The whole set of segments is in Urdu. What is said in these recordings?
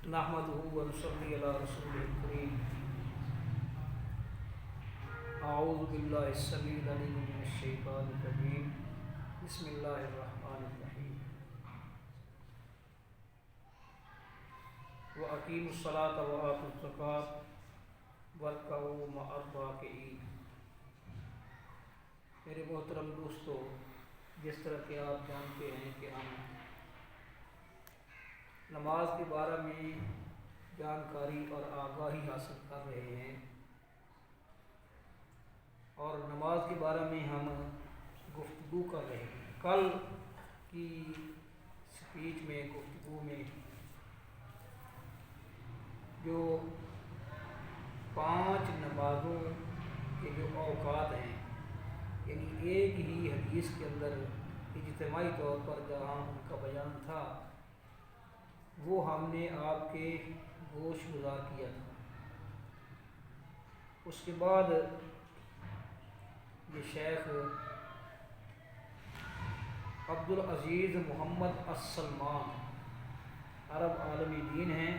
نحمده ونصلي على رسوله الكريم. اعوذ بالله السميع العليم من الشيطان الرجيم. بسم الله الرحمن الرحيم. واقیموا الصلاة وآتوا الزکاة وارکعوا مع الراکعین. میرے محترم دوستو، جس طرح کہ آپ جانتے ہیں کہ ہم نماز کے بارے میں جانکاری اور آگاہی حاصل کر رہے ہیں، اور نماز کے بارے میں ہم گفتگو کر رہے ہیں. کل کی سپیچ میں، گفتگو میں، جو 5 نمازوں کے جو اوقات ہیں، یعنی ایک ہی حدیث کے اندر اجتماعی طور پر جہاں ان کا بیان تھا، وہ ہم نے آپ کے گوش گزار کیا تھا. اس کے بعد یہ شیخ عبدالعزیز محمد السلمان عرب عالم دین ہیں.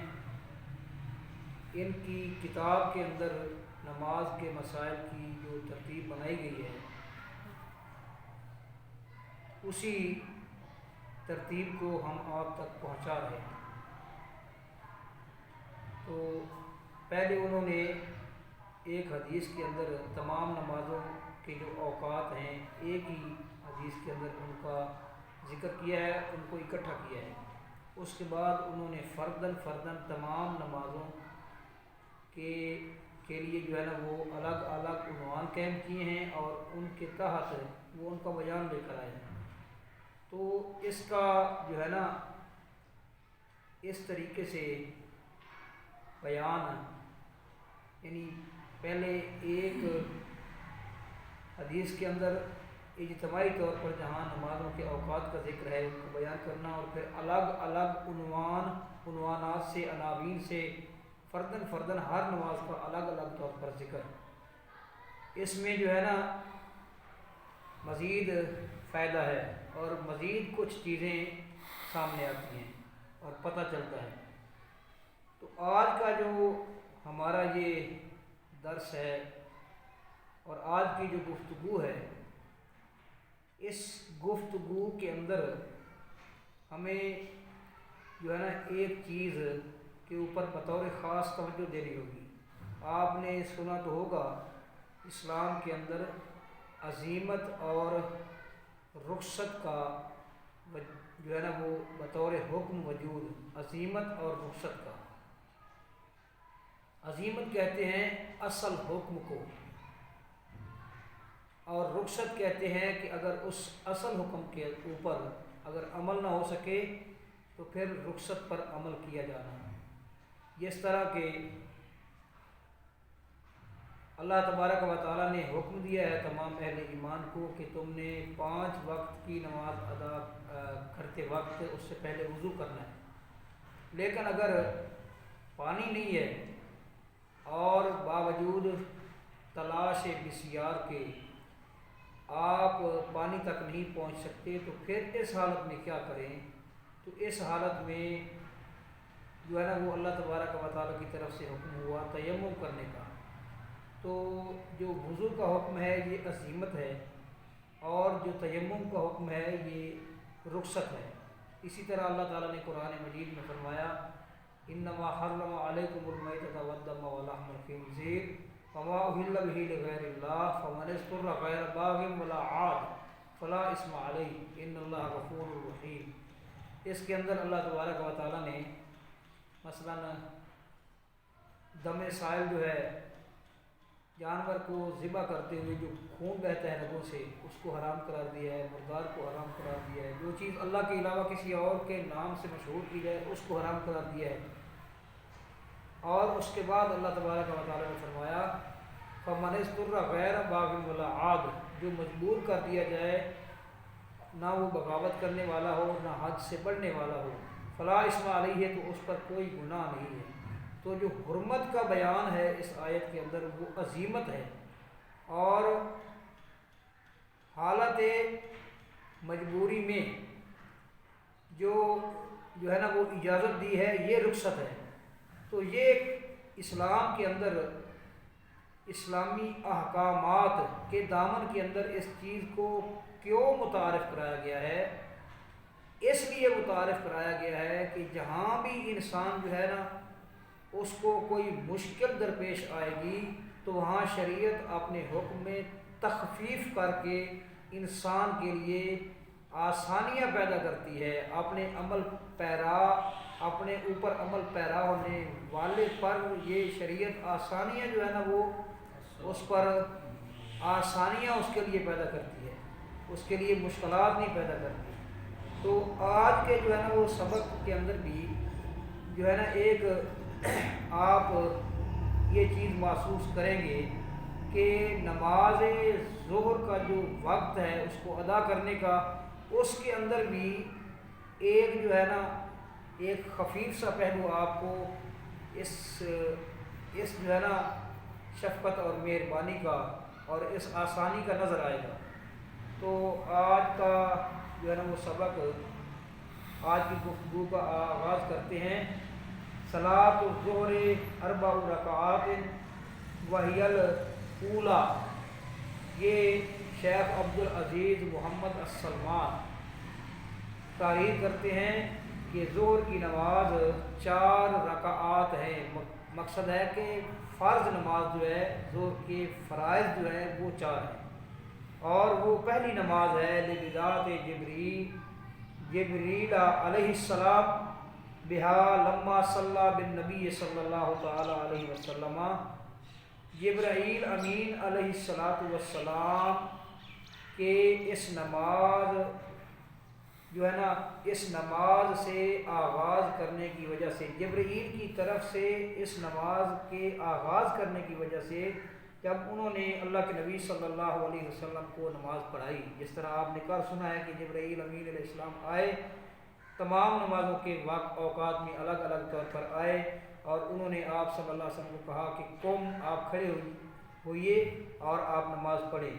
ان کی کتاب کے اندر نماز کے مسائل کی جو ترتیب بنائی گئی ہے، اسی ترتیب کو ہم آپ تک پہنچا رہے ہیں. تو پہلے انہوں نے ایک حدیث کے اندر تمام نمازوں کے جو اوقات ہیں، ایک ہی حدیث کے اندر ان کا ذکر کیا ہے، ان کو اکٹھا کیا ہے. اس کے بعد انہوں نے فرداً تمام نمازوں کے لیے جو ہے نا وہ الگ الگ عنوان قائم کیے ہیں، اور ان کے تحت وہ ان کا بیان لے کر آئے ہیں. تو اس کا جو ہے نا اس طریقے سے بیان، یعنی پہلے ایک حدیث کے اندر اجتماعی طور پر جہاں نمازوں کے اوقات کا ذکر ہے ان کو بیان کرنا، اور پھر الگ الگ عنوانات سے، عناوین سے فرداً ہر نماز کا الگ الگ طور پر ذکر. اس میں جو ہے نا مزید فائدہ ہے، اور مزید کچھ چیزیں سامنے آتی ہیں اور پتہ چلتا ہے. تو آج کا جو ہمارا یہ درس ہے اور آج کی جو گفتگو ہے، اس گفتگو کے اندر ہمیں جو ہے نا ایک چیز کے اوپر بطور خاص توجہ دینی ہوگی. آپ نے سنا تو ہوگا، اسلام کے اندر عزیمت اور رخصت کا جو ہے نا وہ بطور حکم وجود. عزیمت اور رخصت کا، عزیمت کہتے ہیں اصل حکم کو، اور رخصت کہتے ہیں کہ اگر اس اصل حکم کے اوپر اگر عمل نہ ہو سکے تو پھر رخصت پر عمل کیا جانا. جس طرح کہ اللہ تبارک و تعالیٰ نے حکم دیا ہے تمام اہل ایمان کو کہ تم نے 5 وقت کی نماز ادا کرتے وقت اس سے پہلے وضو کرنا ہے. لیکن اگر پانی نہیں ہے اور باوجود تلاش بسیار کے آپ پانی تک نہیں پہنچ سکتے، تو پھر اس حالت میں کیا کریں؟ تو اس حالت میں جو ہے نا وہ اللہ تبارک و تعالیٰ کی طرف سے حکم ہوا تیمم کرنے کا. تو جو وضو کا حکم ہے یہ عزیمت ہے، اور جو تیمم کا حکم ہے یہ رخصت ہے. اسی طرح اللہ تعالیٰ نے قرآن مجید میں فرمایا، انما حرم علیکم المیتۃ والدم ولحم الخنزیر وما اہل بہ لغیر اللہ فمن اضطر غیر باغ ولا عاد فلا اثم علیہ ان اللہ غفور رحیم. اس کے اندر اللہ تبارک و تعالیٰ نے مثلا دم سائل جو ہے، جانور کو ذبح کرتے ہوئے جو خون بہتا ہے رگوں سے، اس کو حرام قرار دیا ہے. مردار کو حرام قرار دیا ہے. جو چیز اللہ کے علاوہ کسی اور کے نام سے مشہور کی جائے اس کو حرام قرار دیا ہے. اور اس کے بعد اللہ تبارک و تعالیٰ نے فرمایا فمن اضطر غیر باغ ولا عاد، جو مجبور کر دیا جائے، نہ وہ بغاوت کرنے والا ہو نہ حد سے بڑھنے والا ہو، فلا اثم علیہ، تو اس پر کوئی گناہ نہیں ہے. تو جو حرمت کا بیان ہے اس آیت کے اندر وہ عزیمت ہے، اور حالت مجبوری میں جو ہے نا وہ اجازت دی ہے یہ رخصت ہے. تو یہ اسلام کے اندر اسلامی احکامات کے دامن کے اندر اس چیز کو کیوں متعارف کرایا گیا ہے؟ اس لیے متعارف کرایا گیا ہے کہ جہاں بھی انسان جو ہے نا اس کو کوئی مشکل درپیش آئے گی تو وہاں شریعت اپنے حکم میں تخفیف کر کے انسان کے لیے آسانیاں پیدا کرتی ہے. اپنے اوپر عمل پیرا ہونے والے پر یہ شریعت آسانیاں جو ہے نا وہ اس پر آسانیاں اس کے لیے پیدا کرتی ہے، اس کے لیے مشکلات نہیں پیدا کرتی. تو آج کے جو ہے نا وہ سبق کے اندر بھی جو ہے نا ایک آپ یہ چیز محسوس کریں گے کہ نماز ظہر کا جو وقت ہے اس کو ادا کرنے کا، اس کے اندر بھی ایک جو ہے نا ایک خفیف سا پہلو آپ کو اس جو ہے نا شفقت اور مہربانی کا اور اس آسانی کا نظر آئے گا. تو آج کا جو ہے نا وہ سبق، آج کی گفتگو کا آغاز کرتے ہیں. صلاۃ الظہر 4 رکعات وہی الاولی. یہ شیخ عبدالعزیز محمد السلمان تحریر کرتے ہیں کہ ظہر کی نماز 4 رکعات ہے. مقصد ہے کہ فرض نماز جو ہے ظہر کے فرائض جو ہے وہ 4 ہیں، اور وہ پہلی نماز ہے لبداعت جبریل علیہ السلام بہا لما صلی بالنبی صلی اللہ تعالی علیہ وسلم. جبرائیل امین علیہ السلام کے اس نماز جو ہے نا اس نماز سے آغاز کرنے کی وجہ سے، جبرائیل کی طرف سے اس نماز کے آغاز کرنے کی وجہ سے جب انہوں نے اللہ کے نبی صلی اللہ علیہ وسلم کو نماز پڑھائی، جس طرح آپ نے کل سنا ہے کہ جبرائیل امین علیہ السلام آئے، تمام نمازوں کے وقت اوقات میں الگ الگ طور پر آئے، اور انہوں نے آپ صلی اللہ علیہ وسلم کو کہا کہ قم، آپ کھڑے ہوئیے اور آپ نماز پڑھیں.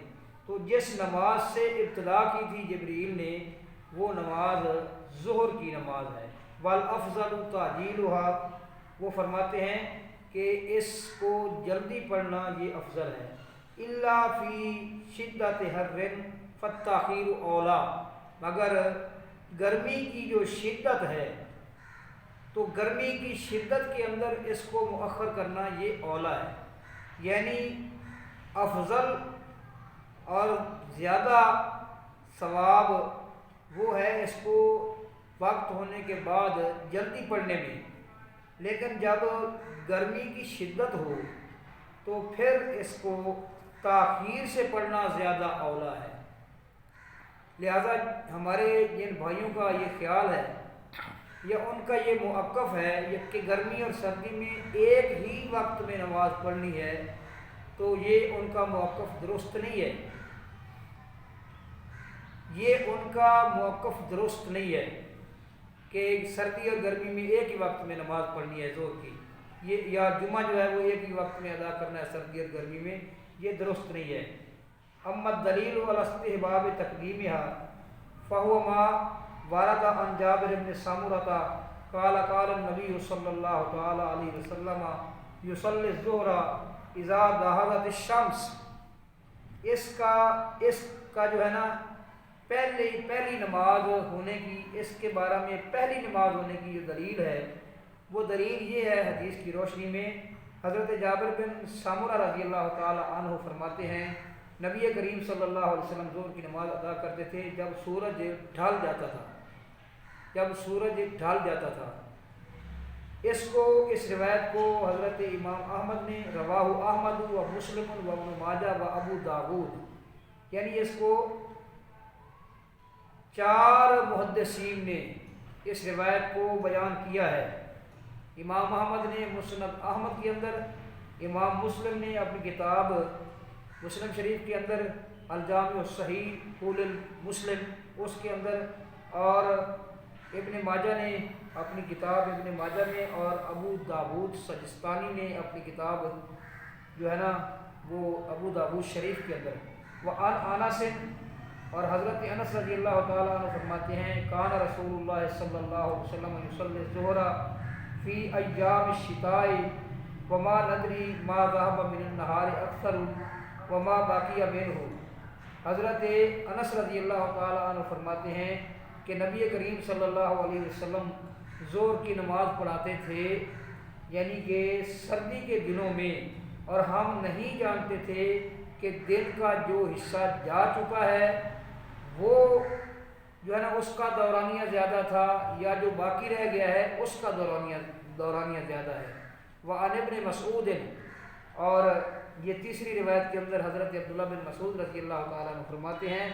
تو جس نماز سے ابتدا کی تھی جبرائیل نے وہ نماز ظہر کی نماز ہے. والافضل تعجیلها، وہ فرماتے ہیں کہ اس کو جلدی پڑھنا یہ افضل ہے. الا فی شدت حر فالتاخیر اولا، مگر گرمی کی جو شدت ہے تو گرمی کی شدت کے اندر اس کو مؤخر کرنا یہ اولا ہے. یعنی افضل اور زیادہ ثواب وہ ہے اس کو وقت ہونے کے بعد جلدی پڑھنے میں، لیکن جب گرمی کی شدت ہو تو پھر اس کو تاخیر سے پڑھنا زیادہ اولا ہے. لہذا ہمارے جن بھائیوں کا یہ خیال ہے یا ان کا یہ موقف ہے کہ گرمی اور سردی میں ایک ہی وقت میں نماز پڑھنی ہے، تو یہ ان کا موقف درست نہیں ہے. یہ ان کا موقف درست نہیں ہے کہ سردی اور گرمی میں ایک ہی وقت میں نماز پڑھنی ہے ظہر کی، یہ یا جمعہ جو ہے وہ ایک ہی وقت میں ادا کرنا ہے سردی اور گرمی میں، یہ درست نہیں ہے. اما الدلیل علی استحباب تقدیمها فهو ما ورد عن جابر بن سمرہ قال قال النبی صلی اللہ تعالی علیہ وسلم یصلی الظہر اذا ظہرت الشمس. اس کا جو ہے نا پہلی نماز ہونے کی، اس کے بارے میں پہلی نماز ہونے کی جو دلیل ہے وہ دلیل یہ ہے حدیث کی روشنی میں. حضرت جابر بن سمرہ رضی اللہ تعالی عنہ فرماتے ہیں نبی کریم صلی اللہ علیہ وسلم ظہر کی نماز ادا کرتے تھے جب سورج ڈھل جاتا تھا. اس روایت کو حضرت امام احمد نے رواہ احمد و مسلم و ابن ماجہ و ابو داود، یعنی اس کو 4 محدثین نے اس روایت کو بیان کیا ہے. امام احمد نے مسند احمد کے اندر، امام مسلم نے اپنی کتاب مسلم شریف کے اندر الجامع الصحیح قول المسلم اس کے اندر، اور ابن ماجہ نے اپنی کتاب ابن ماجہ میں، اور ابو داود سجستانی نے اپنی کتاب جو ہے نا وہ ابو داود شریف کے اندر. وعن انس، اور حضرت انس رضی اللہ تعالیٰ عنہ فرماتے ہیں کان رسول اللہ صلی اللہ علیہ وسلم یصلی الظہر فی ایام الشتاء وما ندری ما ذهب من النهار اکثر وما باقی منہ۔ حضرت انس رضی اللہ تعالیٰ عنہ فرماتے ہیں کہ نبی کریم صلی اللہ علیہ وسلم ظہر کی نماز پڑھاتے تھے، یعنی کہ سردی کے دنوں میں، اور ہم نہیں جانتے تھے کہ دن کا جو حصہ جا چکا ہے وہ جو ہے نا اس کا دورانیہ زیادہ تھا، یا جو باقی رہ گیا ہے اس کا دورانیہ زیادہ ہے۔ وعن ابن مسعود، اور یہ تیسری روایت کے اندر حضرت عبداللہ بن مسعود رضی اللہ تعالیٰ عنہ فرماتے ہیں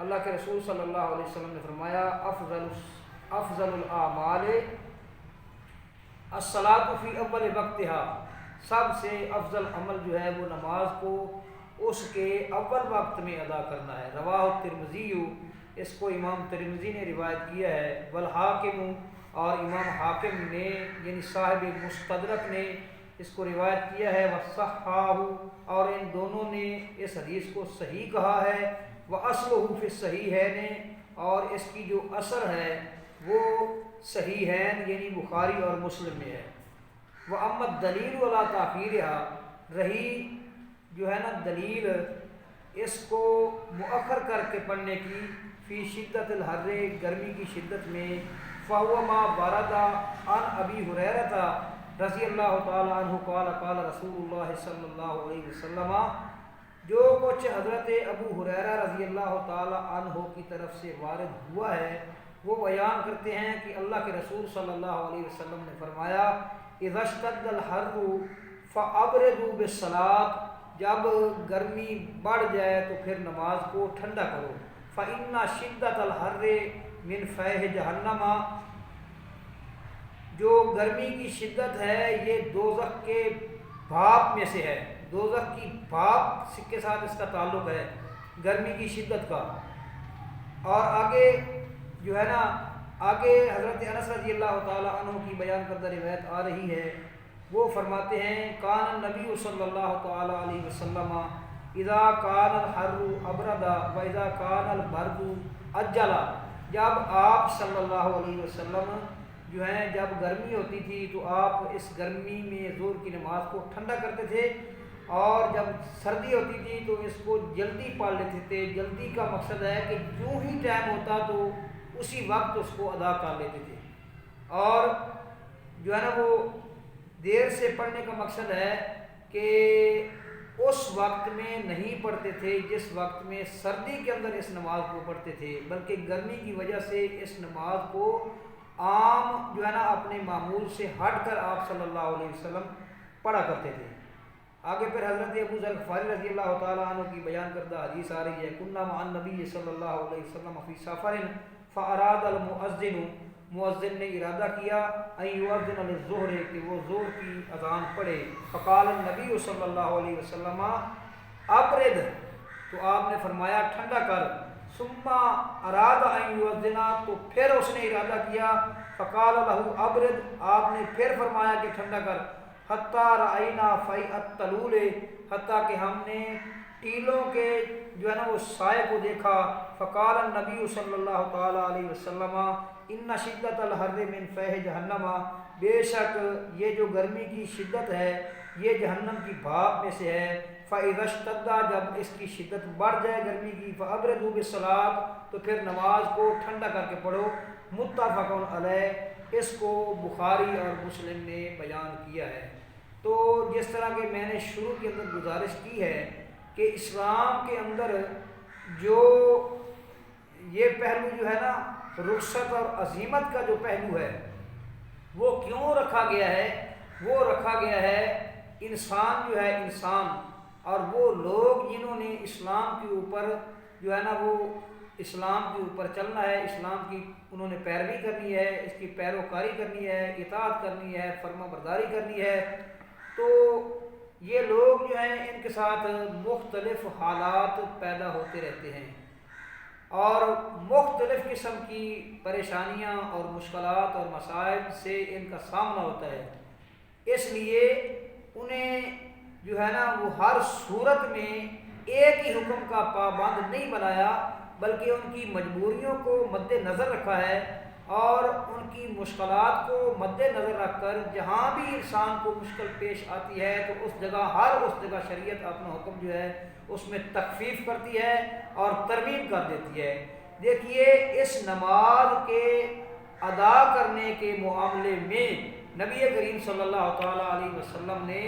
اللہ کے رسول صلی اللہ علیہ وسلم نے فرمایا افضل الاعمال الصلاۃ فی اول وقتها، سب سے افضل عمل جو ہے وہ نماز کو اس کے اول وقت میں ادا کرنا ہے۔ رواہ الترمذی، اس کو امام ترمذی نے روایت کیا ہے، والحاکم، اور امام حاکم نے یعنی صاحب مستدرک نے اس کو روایت کیا ہے، وصححہ، اور ان دونوں نے اس حدیث کو صحیح کہا ہے، وَأَصْلُهُ فِي الصَّحِيحَيْنِ، اور اس کی جو اثر ہے وہ صحیحین یعنی بخاری اور مسلم میں ہے۔ وَأَمَّا الدَّلِيلُ عَلَىٰ تَأْخِيرِهَا، رہی جو ہے نا دلیل اس کو مؤخر کر کے پڑھنے کی، فی شدت الحر، گرمی کی شدت میں، فَهُوَ مَا وَرَدَ عَنْ أَبِي هُرَيْرَةَ رضی اللہ تعالیٰ عنہ قال قال رسول اللہ صلی اللہ علیہ وسلم، جو کچھ حضرت ابو ہریرہ رضی اللہ تعالیٰ عنہ کی طرف سے وارد ہوا ہے وہ بیان کرتے ہیں کہ اللہ کے رسول صلی اللہ علیہ وسلم نے فرمایا، اذا اشتد الحر فابردوا بالصلاۃ، جب گرمی بڑھ جائے تو پھر نماز کو ٹھنڈا کرو، فإن شدت الحر من فیح جہنم، جو گرمی کی شدت ہے یہ دوزخ کے بھاپ میں سے ہے، دوزخ کی بھاپ کے ساتھ اس کا تعلق ہے گرمی کی شدت کا۔ اور آگے جو ہے نا آگے حضرت انس رضی اللہ تعالی عنہ کی بیان کردہ روایت آ رہی ہے، وہ فرماتے ہیں کان النبی صلی اللہ تعالی علیہ وسلم اذا کان الحر ابردا و اذا کان البرد اجلا، جب آپ صلی اللہ علیہ وسلم جو ہیں جب گرمی ہوتی تھی تو آپ اس گرمی میں ظہر کی نماز کو ٹھنڈا کرتے تھے، اور جب سردی ہوتی تھی تو اس کو جلدی پڑھ لیتے تھے۔ جلدی کا مقصد ہے کہ جو ہی ٹائم ہوتا تو اسی وقت اس کو ادا کر لیتے تھے، اور جو ہے نا وہ دیر سے پڑھنے کا مقصد ہے کہ اس وقت میں نہیں پڑھتے تھے جس وقت میں سردی کے اندر اس نماز کو پڑھتے تھے، بلکہ گرمی کی وجہ سے اس نماز کو عام جو ہے نا اپنے معمول سے ہٹ کر آپ صلی اللہ علیہ وسلم پڑھا کرتے تھے۔ آگے پھر حضرت ابو ذر غفاری رضی اللہ تعالیٰ عنہ کی بیان کردہ حدیث آ رہی ہے، کنا مع النبی صلی اللہ علیہ وسلم فی سفر فاراد المؤذن، مؤذن نے ارادہ کیا ان یؤذن للظہر، کہ وہ ظہر کی اذان پڑھے، فقال النبی صلی اللہ علیہ وسلم ابرد، تو آپ نے فرمایا ٹھنڈا کر، ثم اراد ان یؤذن، تو پھر اس نے ارادہ کیا، فقال له ابرد، آپ نے پھر فرمایا کہ ٹھنڈا کر، حتیٰ رأینا فیء التلول، حتیٰ کہ ہم نے ٹیلوں کے جو ہے نا وہ سائے کو دیکھا، فقال النبی صلی اللہ تعالی علیہ وسلم ان شدت الحر من فیح جہنم، بے شک یہ جو گرمی کی شدت ہے یہ جہنم کی بھاپ میں سے ہے، فَإِذَا اشْتَدَّ، جب اس کی شدت بڑھ جائے گرمی کی، فَأَبْرِدُوا بِالصَّلَاةِ، تو پھر نماز کو ٹھنڈا کر کے پڑھو، متفق علیہ، اس کو بخاری اور مسلم نے بیان کیا ہے۔ تو جس طرح کہ میں نے شروع کے اندر گزارش کی ہے کہ اسلام کے اندر جو یہ پہلو جو ہے نا رخصت اور عزیمت کا جو پہلو ہے وہ کیوں رکھا گیا ہے؟ وہ رکھا گیا ہے انسان جو ہے انسان اور وہ لوگ جنہوں نے اسلام کے اوپر جو ہے نا وہ اسلام کے اوپر چلنا ہے، اسلام کی انہوں نے پیروی کرنی ہے، اس کی پیروکاری کرنی ہے، اطاعت کرنی ہے، فرما برداری کرنی ہے، تو یہ لوگ جو ہیں ان کے ساتھ مختلف حالات پیدا ہوتے رہتے ہیں اور مختلف قسم کی پریشانیاں اور مشکلات اور مصائب سے ان کا سامنا ہوتا ہے، اس لیے انہیں جو ہے نا وہ ہر صورت میں ایک ہی حکم کا پابند نہیں بنایا، بلکہ ان کی مجبوریوں کو مد نظر رکھا ہے اور ان کی مشکلات کو مد نظر رکھ کر جہاں بھی انسان کو مشکل پیش آتی ہے تو اس جگہ شریعت اپنا حکم جو ہے اس میں تخفیف کرتی ہے اور ترمیم کر دیتی ہے۔ دیکھیے اس نماز کے ادا کرنے کے معاملے میں نبی کریم صلی اللہ تعالیٰ علیہ وسلم نے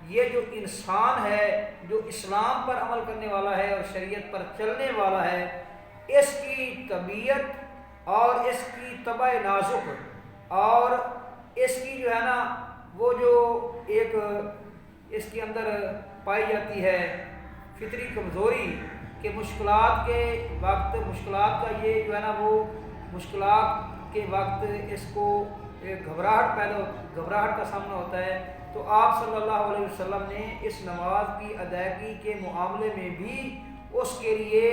یہ جو انسان ہے جو اسلام پر عمل کرنے والا ہے اور شریعت پر چلنے والا ہے، اس کی طبیعت اور اس کی طبع نازک اور اس کی جو ہے نا وہ جو ایک اس کے اندر پائی جاتی ہے فطری کمزوری کہ مشکلات کے وقت مشکلات کا یہ جو ہے نا وہ مشکلات کے وقت اس کو ایک گھبراہٹ کا سامنا ہوتا ہے، تو آپ صلی اللہ علیہ وسلم نے اس نماز کی ادائیگی کے معاملے میں بھی اس کے لیے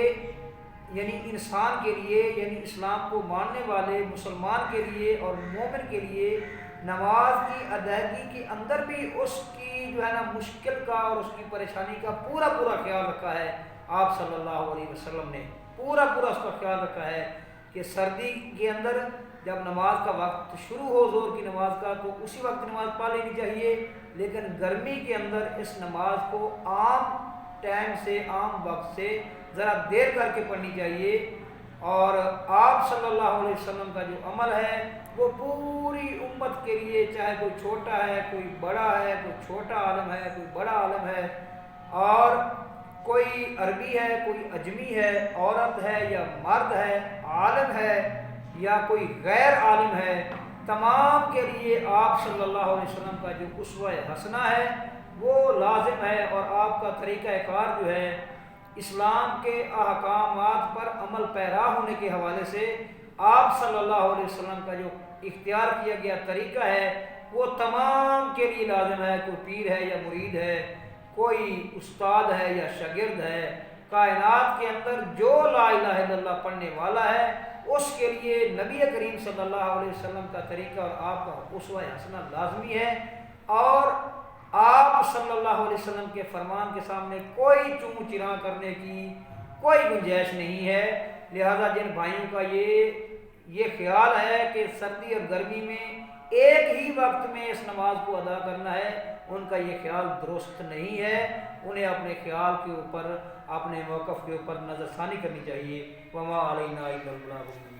یعنی انسان کے لیے یعنی اسلام کو ماننے والے مسلمان کے لیے اور مومن کے لیے نماز کی ادائیگی کے اندر بھی اس کی جو ہے نا مشکل کا اور اس کی پریشانی کا پورا خیال رکھا ہے۔ آپ صلی اللہ علیہ وسلم نے پورا اس کا خیال رکھا ہے کہ سردی کے اندر جب نماز کا وقت شروع ہو زور کی نماز کا تو اسی وقت نماز پڑھ لینی چاہیے، لیکن گرمی کے اندر اس نماز کو عام ٹائم سے عام وقت سے ذرا دیر کر کے پڑھنی چاہیے۔ اور آپ صلی اللہ علیہ وسلم کا جو عمل ہے وہ پوری امت کے لیے، چاہے کوئی چھوٹا ہے کوئی بڑا ہے، کوئی چھوٹا عالم ہے کوئی بڑا عالم ہے، اور کوئی عربی ہے کوئی اجمی ہے، عورت ہے یا مرد ہے، عالم ہے یا کوئی غیر عالم ہے، تمام کے لیے آپ صلی اللہ علیہ وسلم کا جو اسوہ حسنہ ہے وہ لازم ہے۔ اور آپ کا طریقہ کار جو ہے اسلام کے احکامات پر عمل پیرا ہونے کے حوالے سے آپ صلی اللہ علیہ وسلم کا جو اختیار کیا گیا طریقہ ہے وہ تمام کے لیے لازم ہے۔ کوئی پیر ہے یا مرید ہے، کوئی استاد ہے یا شاگرد ہے، کائنات کے اندر جو لا الہ الا اللہ پڑھنے والا ہے اس کے لیے نبی کریم صلی اللہ علیہ وسلم کا طریقہ اور آپ کا اسوہ حسنہ لازمی ہے، اور آپ صلی اللہ علیہ وسلم کے فرمان کے سامنے کوئی چوں چراں کرنے کی کوئی گنجائش نہیں ہے۔ لہذا جن بھائیوں کا یہ خیال ہے کہ سردی اور گرمی میں ایک ہی وقت میں اس نماز کو ادا کرنا ہے، ان کا یہ خیال درست نہیں ہے، انہیں اپنے خیال کے اوپر اپنے موقف کے اوپر نظر ثانی کرنی چاہیے۔ وما علینا الا البلاغ۔